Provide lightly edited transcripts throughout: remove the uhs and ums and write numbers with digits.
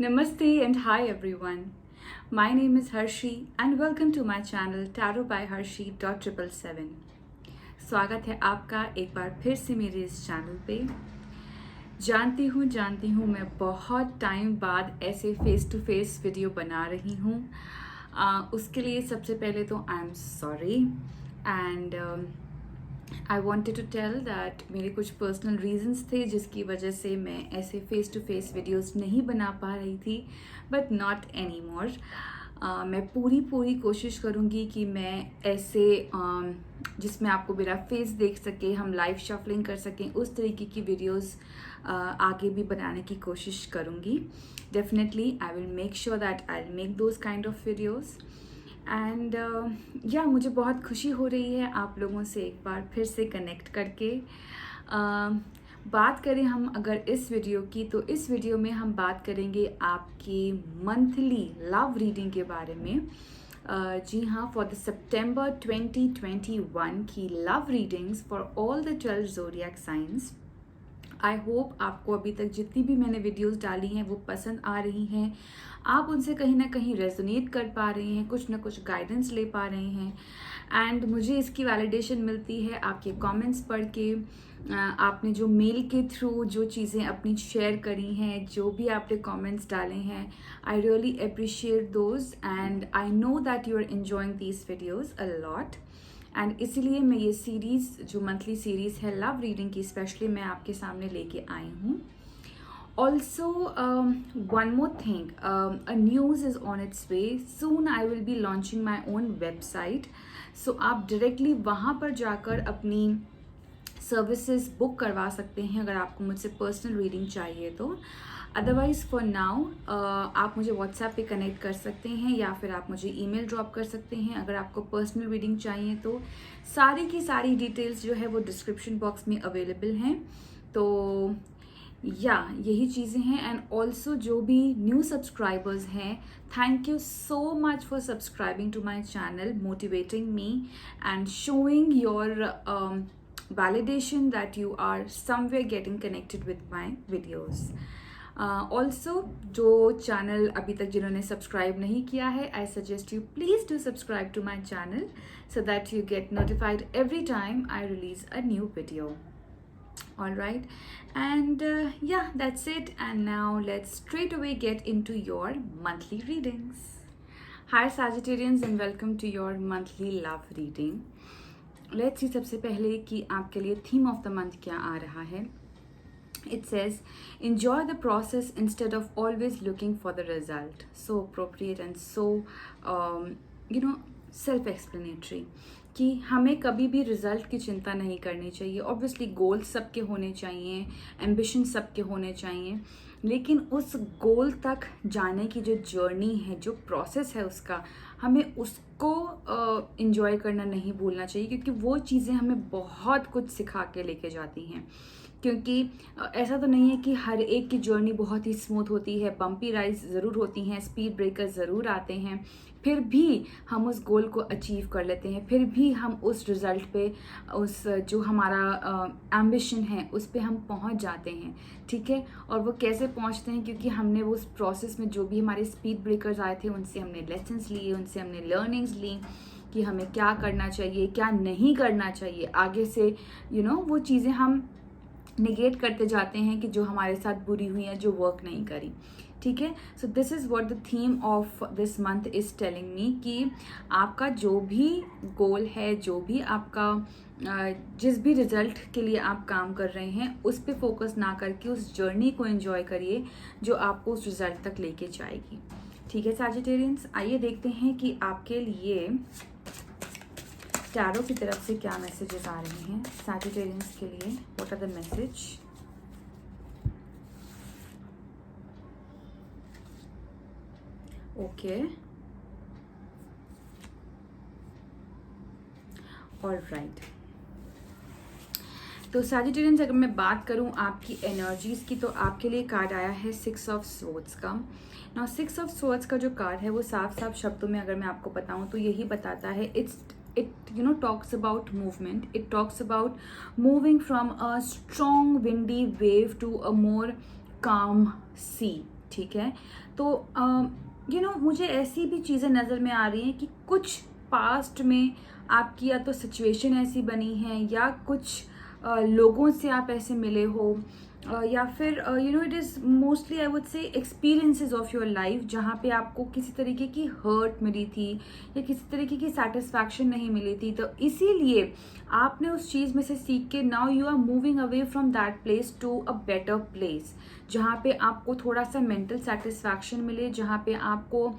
Namaste and hi everyone. My name is Harshi and welcome to my channel Tarot by Harshi.777. स्वागत है आपका एक बार फिर से मेरे इस चैनल पे। जानती हूँ मैं बहुत टाइम बाद ऐसे फेस टू फेस वीडियो बना रही हूँ। उसके लिए सबसे पहले तो I am sorry and I wanted to tell that मेरे कुछ पर्सनल रीजंस थे जिसकी वजह से मैं ऐसे फेस टू फेस वीडियोस नहीं बना पा रही थी, बट नॉट एनी मोर। मैं पूरी कोशिश करूँगी कि मैं ऐसे जिसमें आपको मेरा फेस देख सके, हम लाइव शफलिंग कर सकें, उस तरीके की वीडियोस आगे भी बनाने की कोशिश करूँगी। Definitely I will make sure that I will make those kind of videos and मुझे बहुत खुशी हो रही है आप लोगों से एक बार फिर से कनेक्ट करके। बात करें हम अगर इस वीडियो की, तो इस वीडियो में हम बात करेंगे आपकी मंथली लव रीडिंग के बारे में। जी हाँ, फॉर द सितंबर 2021 की love readings for all the 12 zodiac science. I hope आपको अभी तक जितनी भी मैंने वीडियोस डाली हैं वो पसंद आ रही हैं, आप उनसे कहीं ना कहीं रेजोनेट कर पा रहे हैं, कुछ ना कुछ गाइडेंस ले पा रहे हैं। एंड मुझे इसकी वैलिडेशन मिलती है आपके कमेंट्स पढ़ के। आपने जो मेल के थ्रू जो चीज़ें अपनी शेयर करी हैं, जो भी आपने कमेंट्स डाले हैं, I really appreciate those and I know that you are enjoying these videos a lot. And इसीलिए मैं ये सीरीज़ जो मंथली सीरीज़ है लव रीडिंग की, स्पेशली मैं आपके सामने लेके आई हूँ। Also one more thing, a news is on its way soon. I will be launching my own website, so आप डायरेक्टली वहाँ पर जाकर अपनी सर्विसेज बुक करवा सकते हैं अगर आपको मुझसे पर्सनल रीडिंग चाहिए तो। अदरवाइज़ फॉर नाउ आप मुझे व्हाट्सएप पे कनेक्ट कर सकते हैं या फिर आप मुझे ईमेल ड्रॉप कर सकते हैं अगर आपको पर्सनल रीडिंग चाहिए तो। सारी की सारी डिटेल्स जो है वो डिस्क्रिप्शन बॉक्स में अवेलेबल हैं। तो यही चीज़ें हैं। एंड ऑल्सो जो भी न्यू सब्सक्राइबर्स हैं, thank you so much for subscribing to my channel, motivating me and showing your validation that you are somewhere getting connected with my videos. Also, जो चैनल अभी तक जिन्होंने सब्सक्राइब नहीं किया है, I suggest you please do subscribe to my channel so that you get notified every time I release a new video. Alright, and that's it. And now let's straight away get into your monthly readings. Hi Sagittarians and welcome to your monthly love reading. Let's see सबसे पहले कि आपके लिए theme of the month क्या आ रहा है। It says enjoy the process instead of always looking for the result. So appropriate and so self explanatory कि हमें कभी भी रिजल्ट की चिंता नहीं करनी चाहिए। ऑब्वियसली गोल्स सबके होने चाहिए, एम्बिशन सबके होने चाहिए, लेकिन उस गोल तक जाने की जो जर्नी है, जो प्रोसेस है उसका, हमें उसको इंजॉय करना नहीं भूलना चाहिए, क्योंकि वो चीज़ें हमें बहुत कुछ सिखा के लेके जाती हैं। क्योंकि ऐसा तो नहीं है कि हर एक की जर्नी बहुत ही स्मूथ होती है, बम्पी राइड्स ज़रूर होती हैं, स्पीड ब्रेकर ज़रूर आते हैं, फिर भी हम उस गोल को अचीव कर लेते हैं, फिर भी हम उस रिज़ल्ट पे, उस जो हमारा एम्बिशन है उस पे हम पहुंच जाते हैं। ठीक है, और वो कैसे पहुंचते हैं? क्योंकि हमने वो उस प्रोसेस में जो भी हमारे स्पीड ब्रेकर्स आए थे उनसे हमने लेसन्स लिए, उनसे हमने लर्निंग्स ली कि हमें क्या करना चाहिए, क्या नहीं करना चाहिए। आगे से वो चीज़ें हम निगेट करते जाते हैं कि जो हमारे साथ बुरी हुई हैं, जो वर्क नहीं करी। ठीक है, so this is what the theme of this month is telling me कि आपका जो भी गोल है, जो भी आपका जिस भी रिजल्ट के लिए आप काम कर रहे हैं, उस पे फोकस ना करके उस जर्नी को एंजॉय करिए जो आपको उस रिजल्ट तक लेके जाएगी। ठीक है सैजिटेरियंस, आइए देखते हैं कि आपके लिए टैरो की तरफ से क्या मैसेजेस आ रहे हैं सैजिटेरियंस के लिए। What are the message? Okay, alright. तो सैजिटेरियंस, अगर मैं बात करूं आपकी एनर्जीज़ की, तो आपके लिए कार्ड आया है 6 ऑफ स्वॉर्ड्स का। नाउ 6 ऑफ स्वॉर्ड्स का जो कार्ड है वो साफ शब्दों में अगर मैं आपको बताऊं तो यही बताता है, it talks about movement. It talks about moving from a strong windy wave to a more calm sea. ठीक है। तो मुझे ऐसी भी चीज़ें नज़र में आ रही हैं कि कुछ पास्ट में आपकी या तो सिचुएशन ऐसी बनी है, या कुछ लोगों से आप ऐसे मिले हो, या फिर it is mostly I would से एक्सपीरियंसेस ऑफ योर लाइफ, जहाँ पे आपको किसी तरीके की हर्ट मिली थी या किसी तरीके की सेटिस्फैक्शन नहीं मिली थी। तो इसीलिए आपने उस चीज़ में से सीख के now you are moving away from that place to a better place, जहाँ पे आपको थोड़ा सा मेंटल सेटिस्फैक्शन मिले, जहाँ पे आपको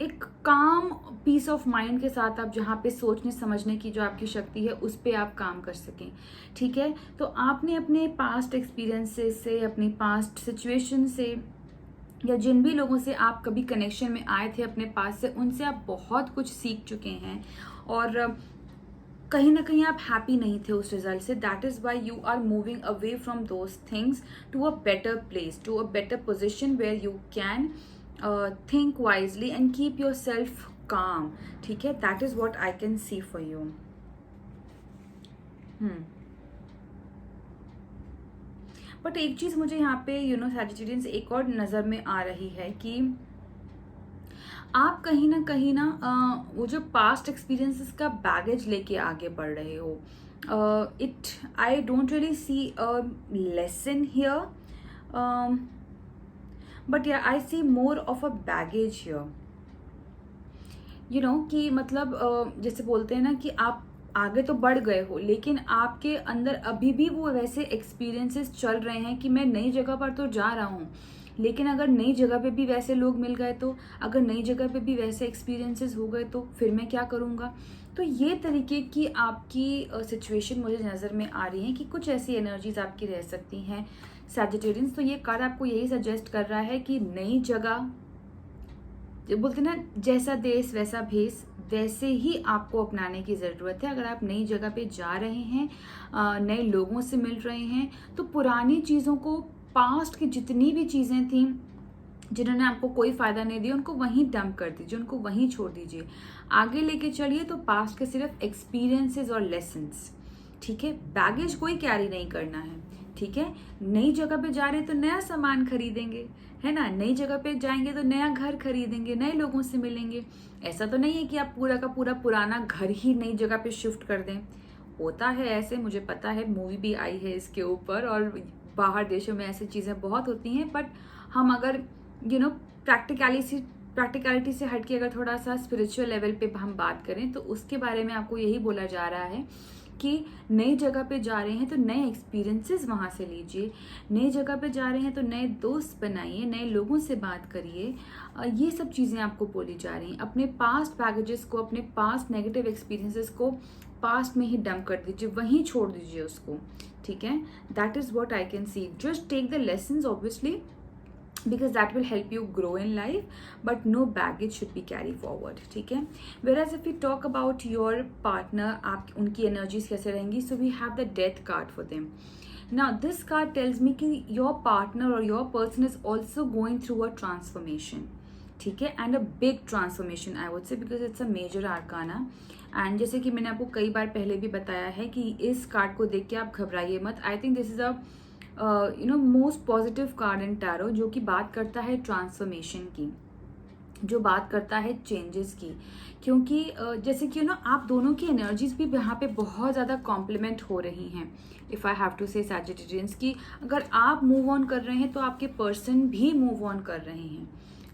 एक काम पीस ऑफ माइंड के साथ आप जहाँ पे सोचने समझने की जो आपकी शक्ति है उस पर आप काम कर सकें। ठीक है। तो आपने अपने पास्ट एक्सपीरियंसेस से, अपनी पास्ट सिचुएशन से, या जिन भी लोगों से आप कभी कनेक्शन में आए थे अपने पास से, उनसे आप बहुत कुछ सीख चुके हैं, और कहीं ना कहीं आप हैप्पी नहीं थे उस रिजल्ट से। That is why you are moving away from those things to a better place, to a better position where you can think wisely and keep yourself calm। ठीक है, that is what I can see for you। But एक चीज मुझे यहाँ पे Sagittarians एक और नजर में आ रही है कि आप कहीं ना वो जो पास्ट एक्सपीरियंसेस का बैगेज लेके आगे बढ़ रहे हो। I don't really see a lesson here, but yeah I see more of a baggage here. कि मतलब जैसे बोलते हैं ना कि आप आगे तो बढ़ गए हो, लेकिन आपके अंदर अभी भी वो वैसे एक्सपीरियंसेस चल रहे हैं कि मैं नई जगह पर तो जा रहा हूँ, लेकिन अगर नई जगह पे भी वैसे लोग मिल गए तो, अगर नई जगह पे भी वैसे एक्सपीरियंसेस हो गए तो फिर मैं क्या करूँगा। तो ये तरीके की आपकी सिचुएशन मुझे नज़र में आ रही है कि कुछ ऐसी एनर्जीज आपकी रह सकती हैं सैजिटेरियंस। तो ये कार्ड आपको यही सजेस्ट कर रहा है कि नई जगह, जो बोलते हैं ना जैसा देश वैसा भेष, वैसे ही आपको अपनाने की ज़रूरत है। अगर आप नई जगह पे जा रहे हैं, नए लोगों से मिल रहे हैं, तो पुरानी चीज़ों को, पास्ट की जितनी भी चीज़ें थी जिन्होंने आपको कोई फ़ायदा नहीं दिया, उनको वहीं डंप कर दीजिए, उनको वहीं छोड़ दीजिए, आगे लेके चलिए। तो पास्ट के सिर्फ एक्सपीरियंसेस और लेसन्स, ठीक है, बैगेज कोई कैरी नहीं करना है। ठीक है। नई जगह पे जा रहे हैं तो नया सामान खरीदेंगे, है ना, नई जगह पे जाएंगे तो नया घर खरीदेंगे, नए लोगों से मिलेंगे। ऐसा तो नहीं है कि आप पूरा का पूरा पुराना घर ही नई जगह पे शिफ्ट कर दें। होता है ऐसे, मुझे पता है, मूवी भी आई है इसके ऊपर, और बाहर देशों में ऐसी चीज़ें बहुत होती हैं। बट हम अगर प्रैक्टिकलिटी से हटके अगर थोड़ा सा स्पिरिचुअल लेवल पे हम बात करें, तो उसके बारे में आपको यही बोला जा रहा है कि नई जगह पे जा रहे हैं तो नए एक्सपीरियंसेस वहाँ से लीजिए, नई जगह पे जा रहे हैं तो नए दोस्त बनाइए, नए लोगों से बात करिए। ये सब चीज़ें आपको बोली जा रही हैं। अपने पास्ट बैगेजेस को, अपने पास्ट नेगेटिव एक्सपीरियंसेस को पास्ट में ही डंप कर दीजिए, वहीं छोड़ दीजिए उसको। ठीक है, that is what I can see. Just take the lessons obviously, because that will help you grow in life, but no baggage should be carried forward। ठीक है। whereas if we talk about your partner, आप उनकी energies कैसे रहेंगी, so we have the death card for them। now this card tells me कि your partner or your person is also going through a transformation। ठीक है, and a big transformation I would say, because it's a major arcana. एंड जैसे कि मैंने आपको कई बार पहले भी बताया है कि इस कार्ड को देख के आप घबराइए मत। I think this is a most positive card in tarot, जो कि बात करता है ट्रांसफॉर्मेशन की, जो बात करता है चेंजेस की। क्योंकि जैसे कि आप दोनों की एनर्जीज भी यहाँ पे बहुत ज़्यादा कॉम्प्लीमेंट हो रही हैं। इफ़ आई हैव टू से सैजिटेरियंस की, अगर आप मूव ऑन कर रहे हैं तो आपके पर्सन भी मूव ऑन कर रहे हैं।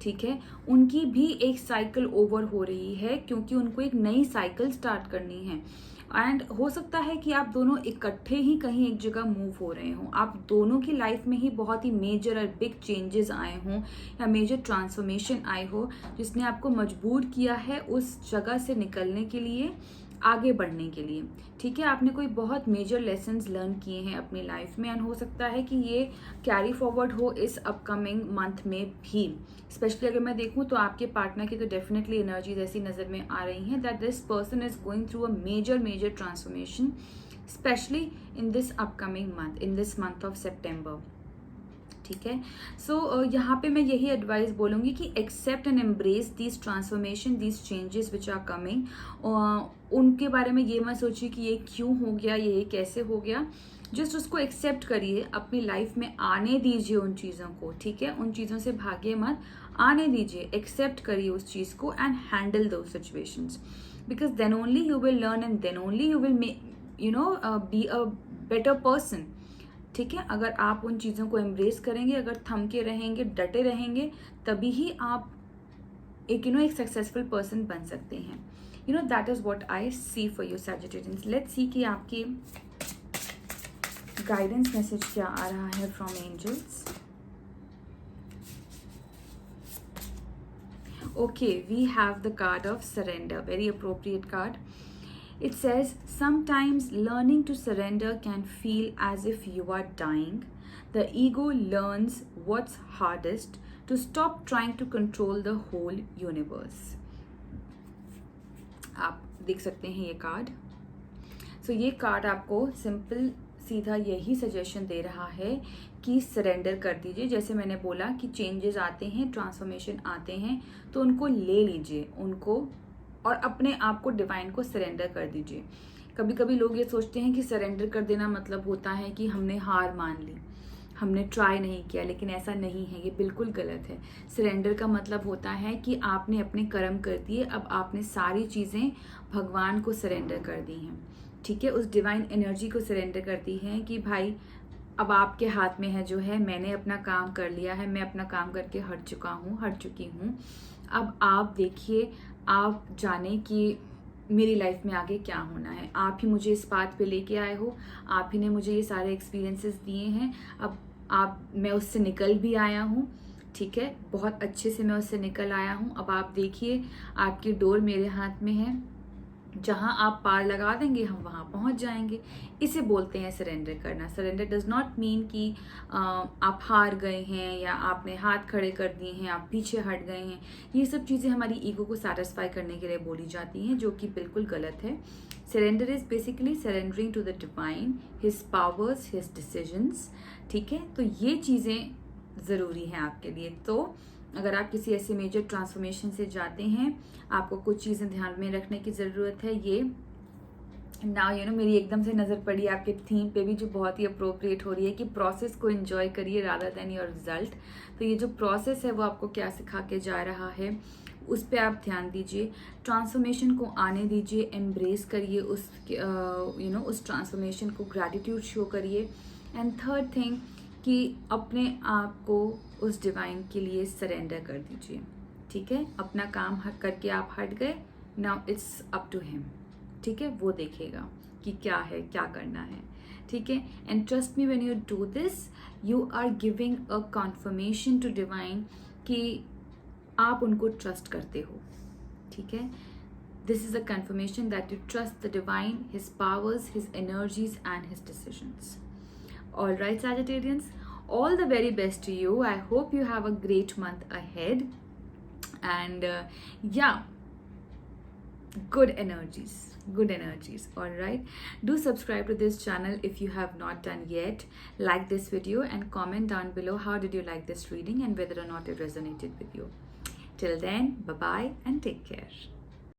ठीक है, उनकी भी एक साइकिल ओवर हो रही है, क्योंकि उनको एक नई साइकिल स्टार्ट करनी है। एंड हो सकता है कि आप दोनों इकट्ठे ही कहीं एक जगह मूव हो रहे हों, आप दोनों की लाइफ में ही बहुत ही मेजर और बिग चेंजेस आए हों, या मेजर ट्रांसफॉर्मेशन आए हो, जिसने आपको मजबूर किया है उस जगह से निकलने के लिए, आगे बढ़ने के लिए। ठीक है, आपने कोई बहुत मेजर लेसन्स लर्न किए हैं अपनी लाइफ में, एंड हो सकता है कि ये कैरी फॉरवर्ड हो इस अपकमिंग मंथ में भी। स्पेशली अगर मैं देखूं तो आपके पार्टनर की तो डेफिनेटली एनर्जीज ऐसी नज़र में आ रही हैं that this person is going through a major transformation, specially in this upcoming month, in this month of September. ठीक है, सो यहाँ पे मैं यही एडवाइस बोलूँगी कि accept and embrace this transformation, this changes which are coming. उनके बारे में ये मत सोचिए कि ये क्यों हो गया, ये कैसे हो गया। जस्ट उसको एक्सेप्ट करिए, अपनी लाइफ में आने दीजिए उन चीज़ों को, ठीक है, उन चीज़ों से भागिए मत, आने दीजिए, एक्सेप्ट करिए उस चीज़ को एंड हैंडल दो situations, because then only you will learn and then only you will be a better person, ठीक है। अगर आप उन चीज़ों को एम्ब्रेस करेंगे, अगर थम के रहेंगे, डटे रहेंगे, तभी ही आप एक एक सक्सेसफुल पर्सन बन सकते हैं। That is what I see for you Sagittarians. Let's see कि आपकी गाइडेंस मैसेज क्या आ रहा है from angels. Okay, we have the card of surrender, very appropriate card. It says, sometimes learning to surrender can feel as if you are dying. The ego learns what's hardest, to stop trying to control the whole universe. आप देख सकते हैं ये card. सो ये card आपको simple सीधा यही suggestion दे रहा है कि सरेंडर कर दीजिए। जैसे मैंने बोला कि चेंजेस आते हैं, ट्रांसफॉर्मेशन आते हैं, तो उनको ले लीजिए, उनको, और अपने आप को डिवाइन को सरेंडर कर दीजिए। कभी कभी लोग ये सोचते हैं कि सरेंडर कर देना मतलब होता है कि हमने हार मान ली, हमने ट्राई नहीं किया, लेकिन ऐसा नहीं है, ये बिल्कुल गलत है। सरेंडर का मतलब होता है कि आपने अपने कर्म कर दिए, अब आपने सारी चीज़ें भगवान को सरेंडर कर दी हैं, ठीक है, उस डिवाइन एनर्जी को सरेंडर करती हैं कि भाई अब आपके हाथ में है जो है, मैंने अपना काम कर लिया है, मैं अपना काम करके हट चुकी हूँ, अब आप देखिए, आप जाने कि मेरी लाइफ में आगे क्या होना है, आप ही मुझे इस बात पे लेके आए हो, आप ही ने मुझे ये सारे एक्सपीरियंसेस दिए हैं, अब मैं उससे निकल भी आया हूँ, ठीक है, बहुत अच्छे से मैं उससे निकल आया हूँ। अब आप देखिए, आपकी डोर मेरे हाथ में है, जहाँ आप पार लगा देंगे हम वहाँ पहुँच जाएंगे। इसे बोलते हैं सरेंडर करना। सरेंडर डज नॉट मीन कि आप हार गए हैं या आपने हाथ खड़े कर दिए हैं, आप पीछे हट गए हैं। ये सब चीज़ें हमारी ईगो को सैटिस्फाई करने के लिए बोली जाती हैं, जो कि बिल्कुल गलत है। Surrender is basically surrendering to the divine, his powers, his decisions, ठीक है। तो ये चीज़ें ज़रूरी हैं आपके लिए। तो अगर आप किसी ऐसे मेजर ट्रांसफॉर्मेशन से जाते हैं, आपको कुछ चीज़ें ध्यान में रखने की ज़रूरत है। ये नाउ मेरी एकदम से नज़र पड़ी आपके थीम पे भी, जो बहुत ही अप्रोप्रिएट हो रही है कि प्रोसेस को एंजॉय करिए रादर देन योर रिजल्ट। तो ये जो प्रोसेस है वो आपको क्या सिखा के जा रहा है, उस पर आप ध्यान दीजिए, ट्रांसफॉर्मेशन को आने दीजिए, एम्ब्रेस करिए उस उस ट्रांसफॉर्मेशन को, ग्रैटिट्यूड शो करिए। एंड थर्ड थिंग कि अपने आप को उस डिवाइन के लिए सरेंडर कर दीजिए, ठीक है। अपना काम करके आप हट गए, now it's up to him, ठीक है, वो देखेगा कि क्या है, क्या करना है, ठीक है। And trust me, when you do this, you are giving a confirmation to divine कि आप उनको ट्रस्ट करते हो, ठीक है। This is a confirmation that you trust the divine, his powers, his energies and his decisions. All right, Sagittarians, all the very best to you. I hope you have a great month ahead, and yeah, good energies. All right, do subscribe to this channel if you have not done yet. Like this video and comment down below how did you like this reading and whether or not it resonated with you. Till then, bye bye and take care.